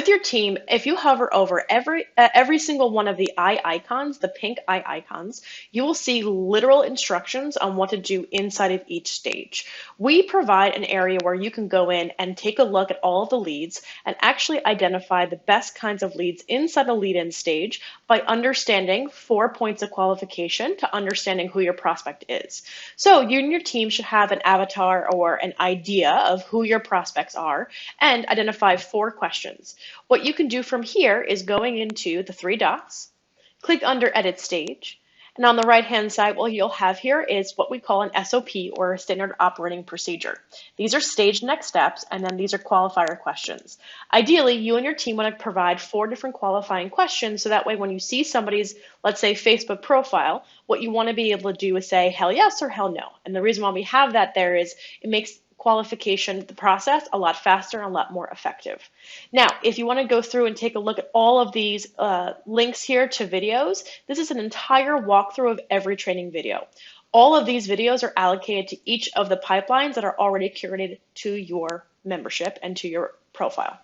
With your team, if you hover over every single one of the eye icons, the pink eye icons, you will see literal instructions on what to do inside of each stage. We provide an area where you can go in and take a look at all of the leads and actually identify the best kinds of leads inside the lead-in stage by understanding 4 points of qualification to understanding who your prospect is. So you and your team should have an avatar or an idea of who your prospects are and identify 4 questions. What you can do from here is going into the 3 dots, click under Edit Stage, and on the right-hand side, what you'll have here is what we call an SOP, or a standard operating procedure. These are staged next steps, and then these are qualifier questions. Ideally, you and your team want to provide 4 different qualifying questions, so that way when you see somebody's, let's say, Facebook profile, what you want to be able to do is say hell yes or hell no. And the reason why we have that there is it makes qualification, the process, a lot faster and a lot more effective. Now, if you want to go through and take a look at all of these links here to videos, this is an entire walkthrough of every training video. All of these videos are allocated to each of the pipelines that are already curated to your membership and to your profile.